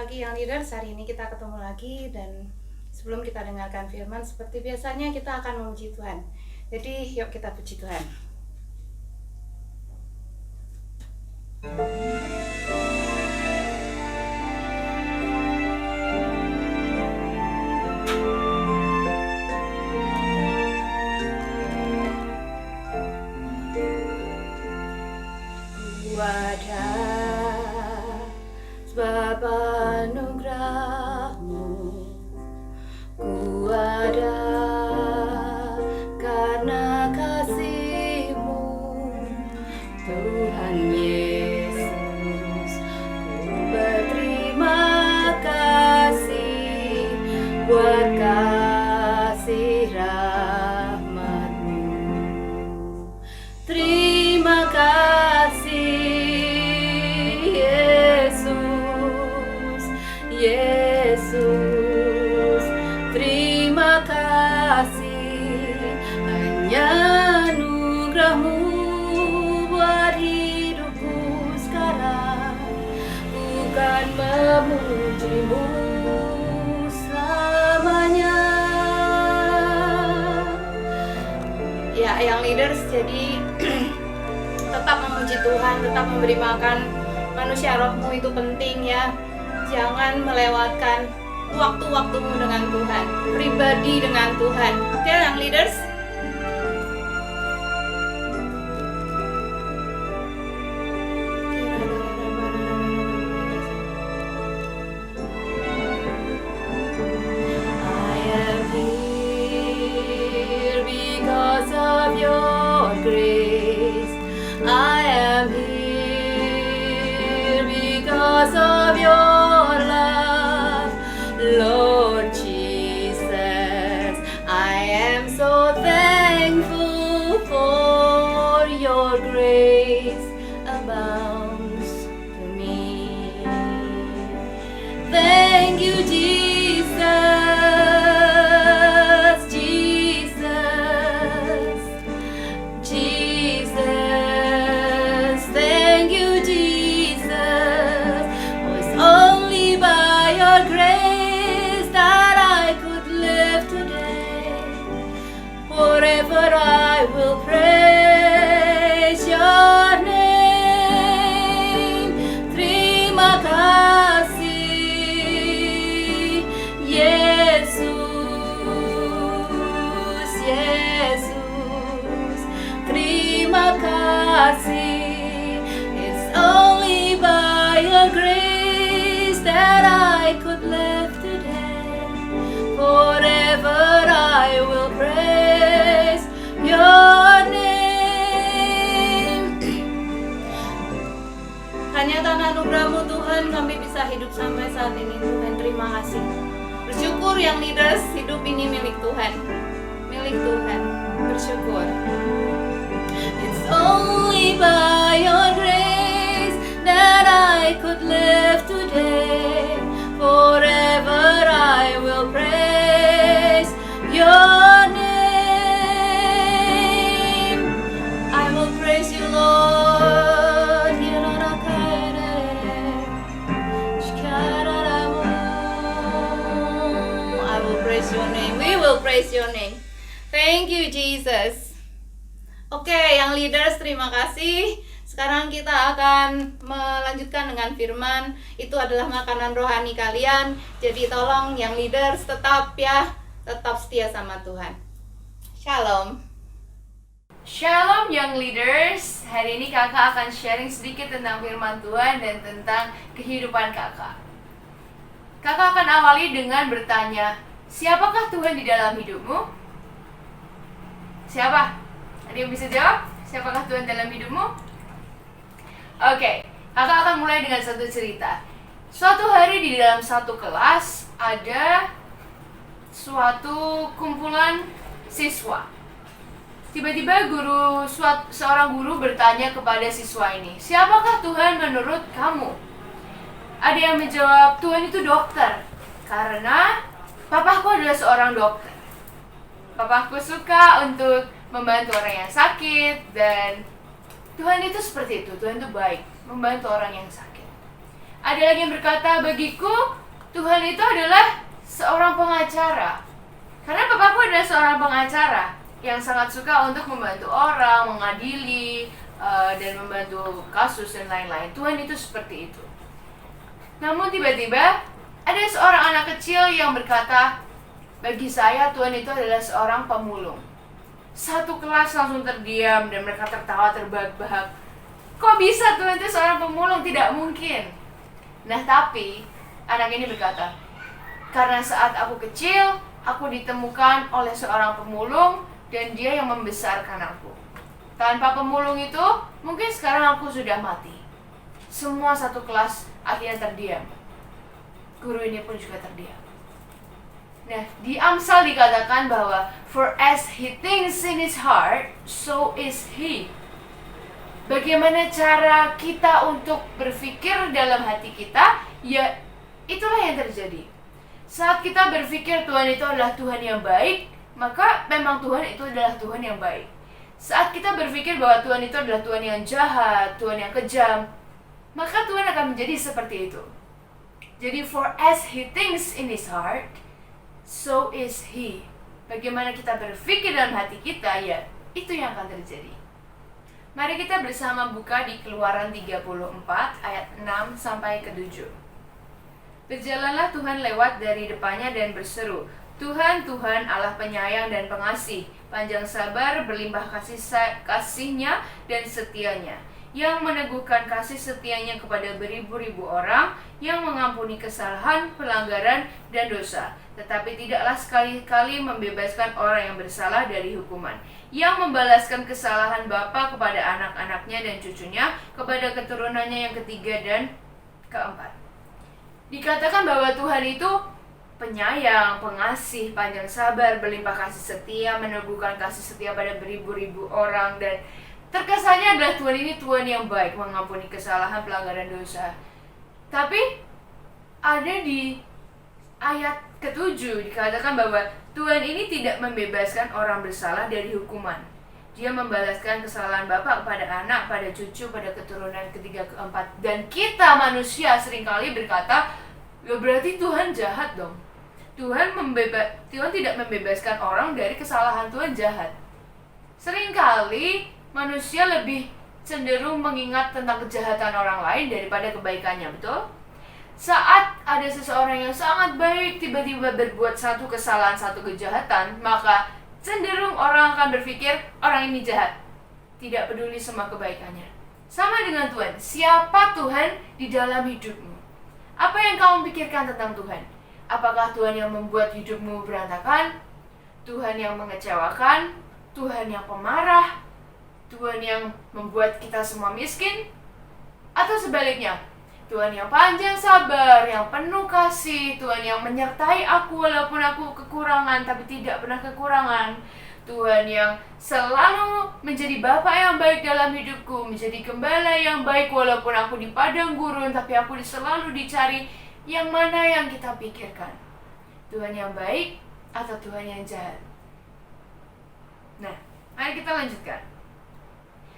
pagi yang leaders, hari ini kita ketemu lagi dan sebelum kita dengarkan firman seperti biasanya kita akan memuji Tuhan. Jadi yuk kita puji Tuhan. Sebab anugerah-Mu, ku ada karena kasih-Mu, Tuhan Yesus. Ku berterima kasih buat kasih rahmat-Mu. Terima kasih Yesus, terima kasih, hanya anugerah-Mu buat hidupku sekarang. Bukan memuji-Mu selamanya. Ya, yang leaders, jadi tetap memuji Tuhan, tetap memberi makan manusia rohmu itu penting ya. Jangan melewatkan waktu-waktumu dengan Tuhan, pribadi dengan Tuhan. Oke, yang leaders? I am here because of your grace. I am here because of your Lord Jesus, I am so thankful for your grace abounds to me. Thank you, Jesus, Jesus, Jesus. Thank you, Jesus. Oh, it's only by your grace forever I will praise your name. Terima kasih Yesus, Yesus. Terima kasih. It's only by your grace that I could live today. Forever I will praise your name. Hanya karena anugerah-Mu Tuhan kami bisa hidup sampai saat ini. Tuhan, terima kasih. Bersyukur yang leaders, hidup ini milik Tuhan. Milik Tuhan. Bersyukur. It's only by your grace that I could live today. Forever I will praise your name. I will praise you, Lord. I will praise your name. We will praise your name. Thank you, Jesus. Oke, yang leaders, terima kasih. Sekarang kita akan melanjutkan dengan firman. Itu adalah makanan rohani kalian. Jadi tolong yang leaders tetap setia sama Tuhan. Shalom. Shalom young leaders. Hari ini kakak akan sharing sedikit tentang firman Tuhan dan tentang kehidupan kakak. Kakak akan awali dengan bertanya, siapakah Tuhan di dalam hidupmu? Siapa? Ada yang bisa jawab? Siapakah Tuhan dalam hidupmu? Oke, kakak akan mulai dengan satu cerita. Suatu hari di dalam satu kelas ada suatu kumpulan siswa. Tiba-tiba seorang guru bertanya kepada siswa ini, siapakah Tuhan menurut kamu? Ada yang menjawab, Tuhan itu dokter, karena papaku adalah seorang dokter. Papaku suka untuk membantu orang yang sakit, dan Tuhan itu seperti itu, Tuhan itu baik, membantu orang yang sakit. Ada lagi yang berkata, bagiku Tuhan itu adalah seorang pengacara. Karena papaku adalah seorang pengacara yang sangat suka untuk membantu orang, mengadili, dan membantu kasus dan lain-lain. Tuhan itu seperti itu. Namun tiba-tiba ada seorang anak kecil yang berkata, bagi saya Tuhan itu adalah seorang pemulung. Satu kelas langsung terdiam dan mereka tertawa terbahak-bahak. Kok bisa Tuhan itu seorang pemulung? Tidak mungkin. Nah tapi anak ini berkata, karena saat aku kecil, aku ditemukan oleh seorang pemulung dan dia yang membesarkan aku. Tanpa pemulung itu, mungkin sekarang aku sudah mati. Semua satu kelas akhirnya terdiam. Guru ini pun juga terdiam. Nah, di Amsal dikatakan bahwa for as he thinks in his heart, so is he. Bagaimana cara kita untuk berpikir dalam hati kita, ya itulah yang terjadi. Saat kita berpikir Tuhan itu adalah Tuhan yang baik, maka memang Tuhan itu adalah Tuhan yang baik. Saat kita berpikir bahwa Tuhan itu adalah Tuhan yang jahat, Tuhan yang kejam, maka Tuhan akan menjadi seperti itu. Jadi for as he thinks in his heart, so is he. Bagaimana kita berpikir dalam hati kita, ya itu yang akan terjadi. Mari kita bersama buka di Keluaran 34 ayat 6 sampai ke 7. Berjalanlah Tuhan lewat dari depannya dan berseru, Tuhan, Tuhan Allah penyayang dan pengasih, panjang sabar, berlimpah kasihnya dan setianya, yang meneguhkan kasih setianya kepada beribu-ribu orang, yang mengampuni kesalahan, pelanggaran, dan dosa, tetapi tidaklah sekali-kali membebaskan orang yang bersalah dari hukuman, yang membalaskan kesalahan bapa kepada anak-anaknya dan cucunya, kepada keturunannya yang ketiga dan keempat. Dikatakan bahwa Tuhan itu penyayang, pengasih, panjang sabar, berlimpah kasih setia, meneguhkan kasih setia pada beribu-ribu orang, dan terkesannya adalah Tuhan ini Tuhan yang baik, mengampuni kesalahan, pelanggaran dosa. Tapi ada di ayat ke-7 dikatakan bahwa Tuhan ini tidak membebaskan orang bersalah dari hukuman. Dia membalaskan kesalahan bapa kepada anak, pada cucu, pada keturunan ketiga, keempat. Dan kita manusia seringkali berkata, ya berarti Tuhan jahat dong. Tuhan tidak membebaskan orang dari kesalahan, Tuhan jahat. Seringkali manusia lebih cenderung mengingat tentang kejahatan orang lain daripada kebaikannya, betul? Saat ada seseorang yang sangat baik tiba-tiba berbuat satu kesalahan, satu kejahatan, maka cenderung orang akan berpikir orang ini jahat, tidak peduli semua kebaikannya. Sama dengan Tuhan, siapa Tuhan di dalam hidupmu? Apa yang kamu pikirkan tentang Tuhan? Apakah Tuhan yang membuat hidupmu berantakan? Tuhan yang mengecewakan? Tuhan yang pemarah? Tuhan yang membuat kita semua miskin? Atau sebaliknya, Tuhan yang panjang sabar, yang penuh kasih, Tuhan yang menyertai aku walaupun aku kekurangan tapi tidak pernah kekurangan, Tuhan yang selalu menjadi Bapa yang baik dalam hidupku, menjadi gembala yang baik walaupun aku di padang gurun tapi aku selalu dicari. Yang mana yang kita pikirkan? Tuhan yang baik atau Tuhan yang jahat? Nah, mari kita lanjutkan.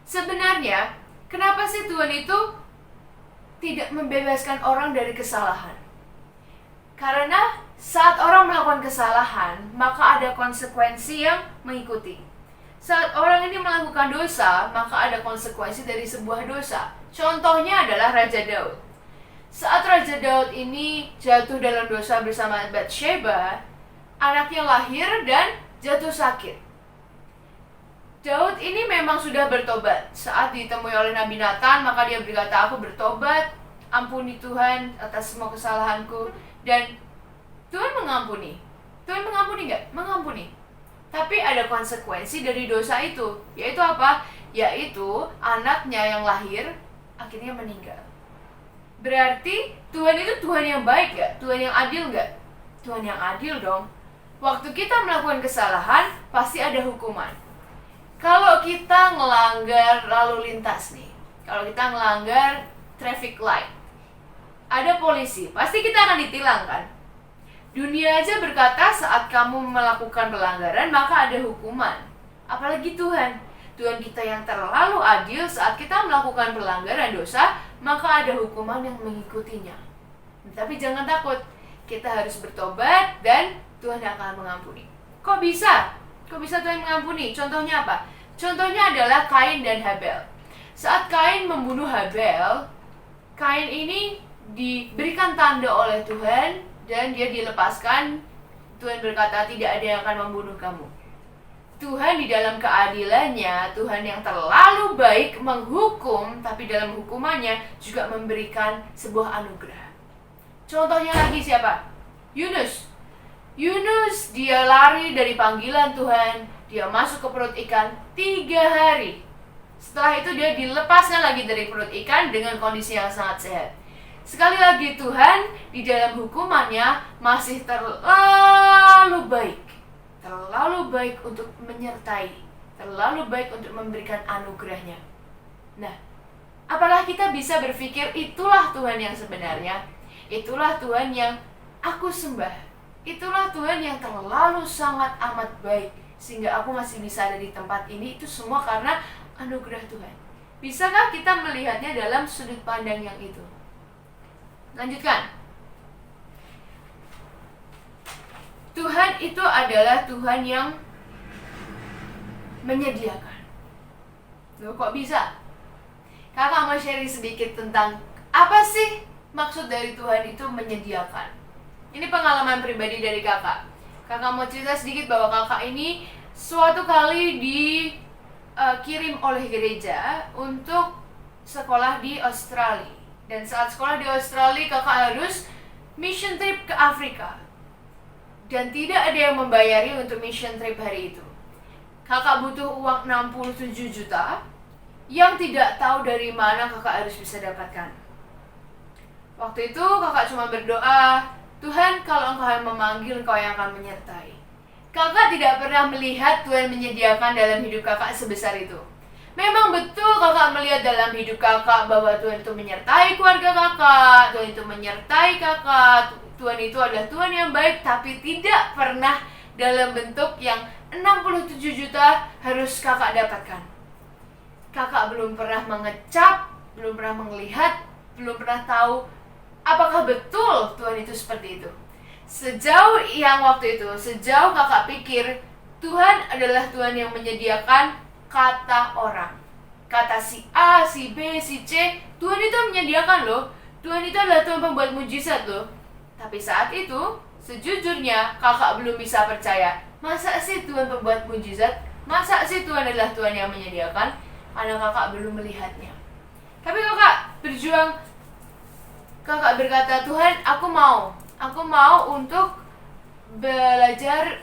Sebenarnya, kenapa sih Tuhan itu tidak membebaskan orang dari kesalahan? Karena saat orang melakukan kesalahan, maka ada konsekuensi yang mengikuti. Saat orang ini melakukan dosa, maka ada konsekuensi dari sebuah dosa. Contohnya adalah Raja Daud. Saat Raja Daud ini jatuh dalam dosa bersama Batsheba, anaknya lahir dan jatuh sakit. Daud ini memang sudah bertobat. Saat ditemui oleh Nabi Nathan, maka dia berkata, aku bertobat, ampuni Tuhan atas semua kesalahanku. Dan Tuhan mengampuni. Tuhan mengampuni nggak? Mengampuni. Tapi ada konsekuensi dari dosa itu. Yaitu apa? Yaitu anaknya yang lahir akhirnya meninggal. Berarti Tuhan itu Tuhan yang baik nggak? Tuhan yang adil nggak? Tuhan yang adil dong. Waktu kita melakukan kesalahan, pasti ada hukuman. Kalau kita ngelanggar lalu lintas nih, kalau kita ngelanggar traffic light, ada polisi, pasti kita akan ditilang kan? Dunia aja berkata saat kamu melakukan pelanggaran maka ada hukuman. Apalagi Tuhan. Tuhan kita yang terlalu adil, saat kita melakukan pelanggaran dosa, maka ada hukuman yang mengikutinya. Tapi jangan takut, kita harus bertobat dan Tuhan akan mengampuni. Kok bisa? Kok bisa Tuhan mengampuni? Contohnya apa? Contohnya adalah Kain dan Habel. Saat Kain membunuh Habel, Kain ini diberikan tanda oleh Tuhan dan dia dilepaskan. Tuhan berkata, tidak ada yang akan membunuh kamu. Tuhan di dalam keadilannya, Tuhan yang terlalu baik menghukum, tapi dalam hukumannya juga memberikan sebuah anugerah. Contohnya lagi siapa? Yunus. Yunus, dia lari dari panggilan Tuhan, dia masuk ke perut ikan 3 hari. Setelah itu dia dilepaskan lagi dari perut ikan dengan kondisi yang sangat sehat. Sekali lagi Tuhan di dalam hukumannya masih terlalu baik. Terlalu baik untuk menyertai, terlalu baik untuk memberikan anugerahnya. Nah, apakah kita bisa berpikir itulah Tuhan yang sebenarnya? Itulah Tuhan yang aku sembah. Itulah Tuhan yang terlalu sangat amat baik, sehingga aku masih bisa ada di tempat ini. Itu semua karena anugerah Tuhan. Bisakah kita melihatnya dalam sudut pandang yang itu? Lanjutkan. Tuhan itu adalah Tuhan yang menyediakan. Loh, kok bisa? Kakak mau sharing sedikit tentang apa sih maksud dari Tuhan itu menyediakan. Ini pengalaman pribadi dari kakak. Kakak mau cerita sedikit bahwa kakak ini suatu kali dikirim oleh gereja untuk sekolah di Australia. Dan saat sekolah di Australia, kakak harus mission trip ke Afrika. Dan tidak ada yang membayari untuk mission trip hari itu. Kakak butuh uang 67 juta yang tidak tahu dari mana kakak harus bisa dapatkan. Waktu itu kakak cuma berdoa, Tuhan, kalau Engkau yang memanggil, Engkau yang akan menyertai. Kakak tidak pernah melihat Tuhan menyediakan dalam hidup kakak sebesar itu. Memang betul kakak melihat dalam hidup kakak bahwa Tuhan itu menyertai keluarga kakak, Tuhan itu menyertai kakak, Tuhan itu adalah Tuhan yang baik, tapi tidak pernah dalam bentuk yang 67 juta harus kakak dapatkan. Kakak belum pernah mengecap, belum pernah melihat, belum pernah tahu apakah betul Tuhan itu seperti itu. Sejauh kakak pikir Tuhan adalah Tuhan yang menyediakan kata orang. Kata si A, si B, si C, Tuhan itu menyediakan loh. Tuhan itu adalah Tuhan pembuat mujizat loh. Tapi saat itu, sejujurnya kakak belum bisa percaya. Masa sih Tuhan pembuat mujizat? Masa sih Tuhan adalah Tuhan yang menyediakan? Karena kakak belum melihatnya. Tapi kakak berjuang. Kakak berkata, Tuhan, aku mau untuk belajar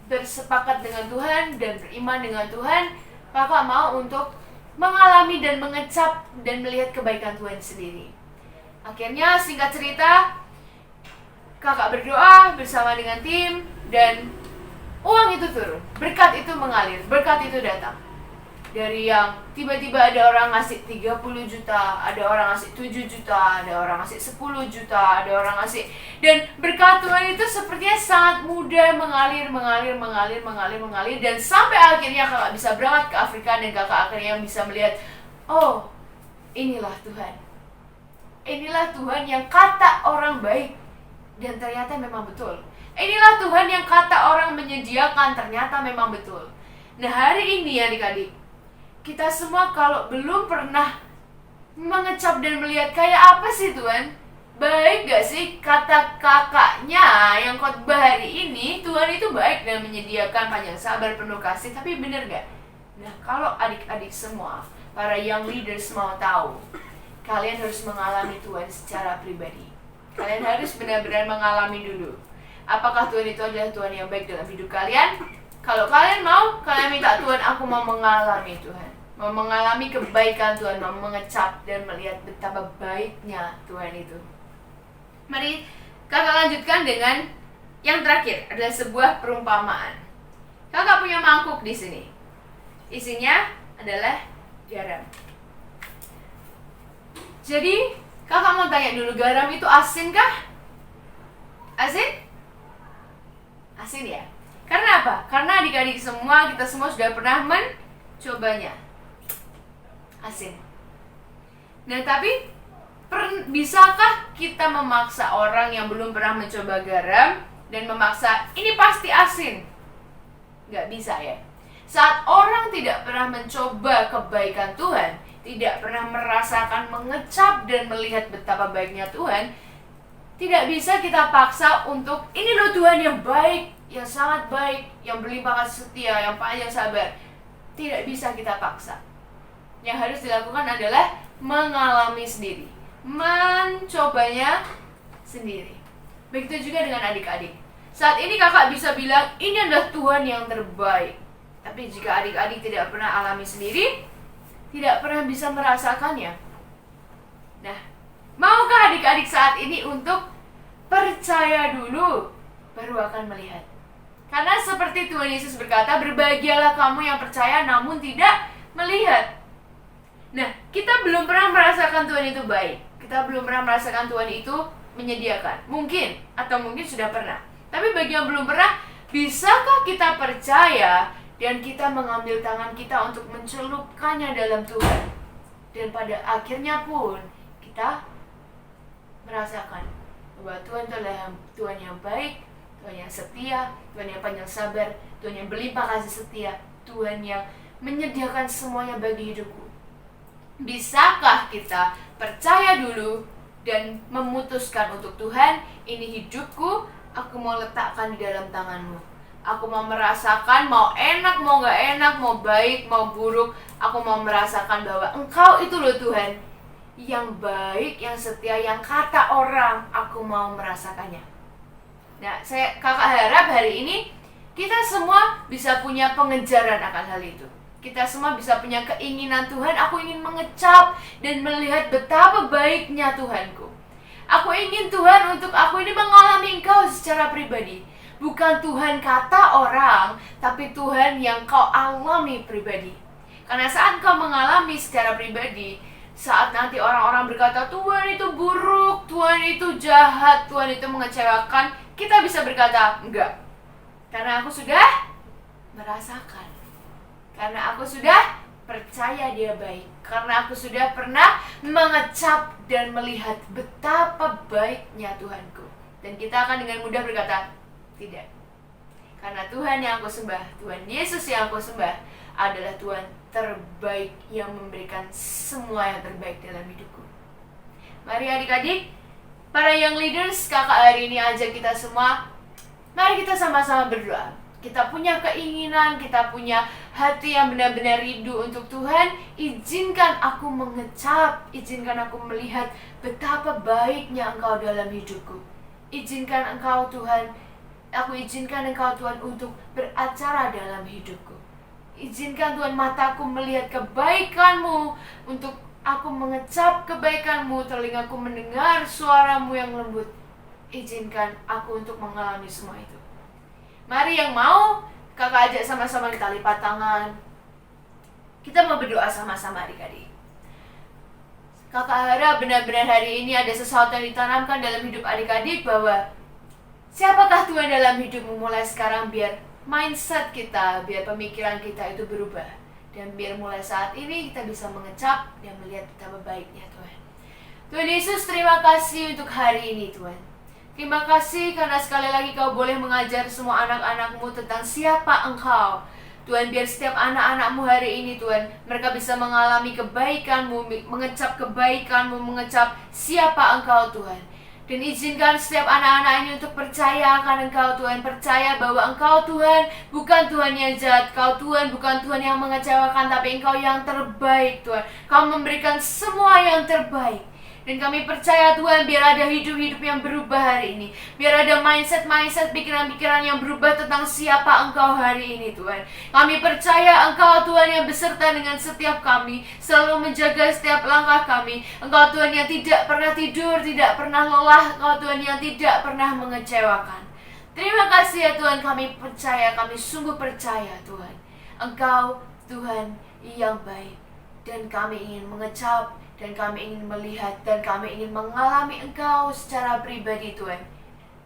bersepakat dengan Tuhan dan beriman dengan Tuhan. Kakak mau untuk mengalami dan mengecap dan melihat kebaikan Tuhan sendiri. Akhirnya singkat cerita, kakak berdoa bersama dengan tim dan uang itu turun, berkat itu mengalir, berkat itu datang. Dari yang tiba-tiba ada orang ngasih 30 juta, ada orang ngasih 7 juta, ada orang ngasih 10 juta, ada orang ngasih. Dan berkat Tuhan itu sepertinya sangat mudah mengalir. Dan sampai akhirnya kakak bisa berangkat ke Afrika dan kakak akhirnya bisa melihat, oh, inilah Tuhan. Inilah Tuhan yang kata orang baik. Dan ternyata memang betul. Inilah Tuhan yang kata orang menyediakan, ternyata memang betul. Nah, hari ini adik-adik, kita semua kalau belum pernah mengecap dan melihat kayak apa sih Tuhan? Baik gak sih kata kakaknya yang khotbah hari ini, Tuhan itu baik dan menyediakan, panjang sabar, penuh kasih, tapi benar gak? Nah, kalau adik-adik semua, para young leaders mau tahu, kalian harus mengalami Tuhan secara pribadi. Kalian harus benar-benar mengalami dulu. Apakah Tuhan itu adalah Tuhan yang baik dalam hidup kalian? Kalau kalian mau, kalian minta Tuhan, aku mau mengalami Tuhan. Mau mengalami kebaikan Tuhan, mau mengecap dan melihat betapa baiknya Tuhan itu. Mari kakak lanjutkan dengan yang terakhir, adalah sebuah perumpamaan. Kakak punya mangkuk di sini. Isinya adalah garam. Jadi, kakak mau tanya dulu, garam itu asin kah? Asin? Asin ya? Karena apa? Karena adik-adik semua, kita semua sudah pernah mencobanya. Asin. Nah, tapi bisakah kita memaksa orang yang belum pernah mencoba garam dan memaksa ini pasti asin? Nggak bisa ya. Saat orang tidak pernah mencoba kebaikan Tuhan, tidak pernah merasakan mengecap dan melihat betapa baiknya Tuhan, tidak bisa kita paksa untuk ini loh Tuhan yang baik, yang sangat baik, yang berlimpah kasih setia, yang panjang sabar. Tidak bisa kita paksa. Yang harus dilakukan adalah mengalami sendiri, mencobanya sendiri. Begitu juga dengan adik-adik. Saat ini kakak bisa bilang ini adalah Tuhan yang terbaik. Tapi jika adik-adik tidak pernah alami sendiri, tidak pernah bisa merasakannya. Nah, maukah adik-adik saat ini untuk percaya dulu, baru akan melihat? Karena seperti Tuhan Yesus berkata, berbahagialah kamu yang percaya namun tidak melihat. Nah, kita belum pernah merasakan Tuhan itu baik. Kita belum pernah merasakan Tuhan itu menyediakan. Mungkin, atau mungkin sudah pernah. Tapi bagi yang belum pernah, bisakah kita percaya dan kita mengambil tangan kita untuk mencelupkannya dalam Tuhan? Dan pada akhirnya pun kita merasakan bahwa Tuhan adalah Tuhan yang baik, Tuhan yang setia, Tuhan yang panjang sabar, Tuhan yang berlimpah kasih setia, Tuhan yang menyediakan semuanya bagi hidupku. Bisakah kita percaya dulu dan memutuskan untuk Tuhan, ini hidupku, aku mau letakkan di dalam tangan-Mu. Aku mau merasakan, mau enak, mau gak enak, mau baik, mau buruk, aku mau merasakan bahwa Engkau itu loh Tuhan yang baik, yang setia, yang kata orang, aku mau merasakannya. Nah, kakak harap hari ini kita semua bisa punya pengejaran akan hal itu. Kita semua bisa punya keinginan Tuhan, aku ingin mengecap dan melihat betapa baiknya Tuhanku. Aku ingin Tuhan untuk aku ini mengalami Engkau secara pribadi. Bukan Tuhan kata orang, tapi Tuhan yang kau alami pribadi. Karena saat kau mengalami secara pribadi, saat nanti orang-orang berkata Tuhan itu buruk, Tuhan itu jahat, Tuhan itu mengecewakan, kita bisa berkata enggak. Karena aku sudah merasakan. Karena aku sudah percaya Dia baik. Karena aku sudah pernah mengecap dan melihat betapa baiknya Tuhanku. Dan kita akan dengan mudah berkata, tidak. Karena Tuhan yang aku sembah, Tuhan Yesus yang aku sembah adalah Tuhan terbaik yang memberikan semua yang terbaik dalam hidupku. Mari adik-adik, para young leaders, kakak hari ini ajak kita semua, mari kita sama-sama berdoa. Kita punya keinginan, kita punya hati yang benar-benar rindu untuk Tuhan. Izinkan aku mengecap, izinkan aku melihat betapa baiknya Engkau dalam hidupku. Izinkan Engkau Tuhan, aku izinkan Engkau Tuhan untuk beracara dalam hidupku. Izinkan Tuhan mataku melihat kebaikan-Mu, untuk aku mengecap kebaikan-Mu, telingaku mendengar suara-Mu yang lembut. Izinkan aku untuk mengalami semua itu. Mari yang mau, kakak ajak sama-sama kita lipat tangan. Kita mau berdoa sama-sama adik-adik. Kakak harap benar-benar hari ini ada sesuatu yang ditanamkan dalam hidup adik-adik bahwa siapakah Tuhan dalam hidupmu mulai sekarang, biar mindset kita, biar pemikiran kita itu berubah. Dan biar mulai saat ini kita bisa mengecap dan melihat betapa baiknya Tuhan. Tuhan Yesus, terima kasih untuk hari ini Tuhan. Terima kasih karena sekali lagi Kau boleh mengajar semua anak-anak-Mu tentang siapa Engkau. Tuhan, biar setiap anak-anak-Mu hari ini Tuhan, mereka bisa mengalami kebaikan-Mu, mengecap kebaikan-Mu, mengecap siapa Engkau Tuhan. Dan izinkan setiap anak-anak ini untuk percaya akan Engkau Tuhan. Percaya bahwa Engkau Tuhan bukan Tuhan yang jahat. Kau Tuhan bukan Tuhan yang mengecewakan, tapi Engkau yang terbaik Tuhan. Kau memberikan semua yang terbaik. Dan kami percaya Tuhan, biar ada hidup-hidup yang berubah hari ini. Biar ada mindset-mindset, pikiran-pikiran yang berubah tentang siapa Engkau hari ini Tuhan. Kami percaya Engkau Tuhan yang beserta dengan setiap kami, selalu menjaga setiap langkah kami. Engkau Tuhan yang tidak pernah tidur, tidak pernah lelah. Engkau Tuhan yang tidak pernah mengecewakan. Terima kasih ya Tuhan, kami percaya, kami sungguh percaya Tuhan. Engkau Tuhan yang baik. Dan kami ingin mengecap, dan kami ingin melihat, dan kami ingin mengalami Engkau secara pribadi Tuhan.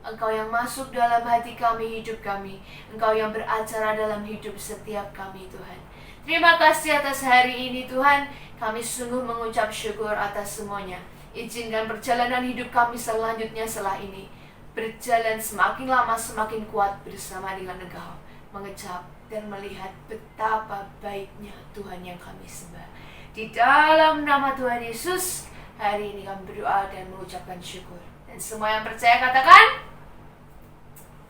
Engkau yang masuk dalam hati kami, hidup kami. Engkau yang beracara dalam hidup setiap kami, Tuhan. Terima kasih atas hari ini, Tuhan. Kami sungguh mengucap syukur atas semuanya. Izinkan perjalanan hidup kami selanjutnya setelah ini berjalan semakin lama semakin kuat bersama dengan Engkau, mengecap dan melihat betapa baiknya Tuhan yang kami sembah. Di dalam nama Tuhan Yesus, hari ini kami berdoa dan mengucapkan syukur. Dan semua yang percaya katakan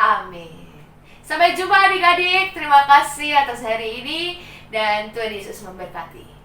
amin. Sampai jumpa adik-adik. Terima kasih atas hari ini dan Tuhan Yesus memberkati.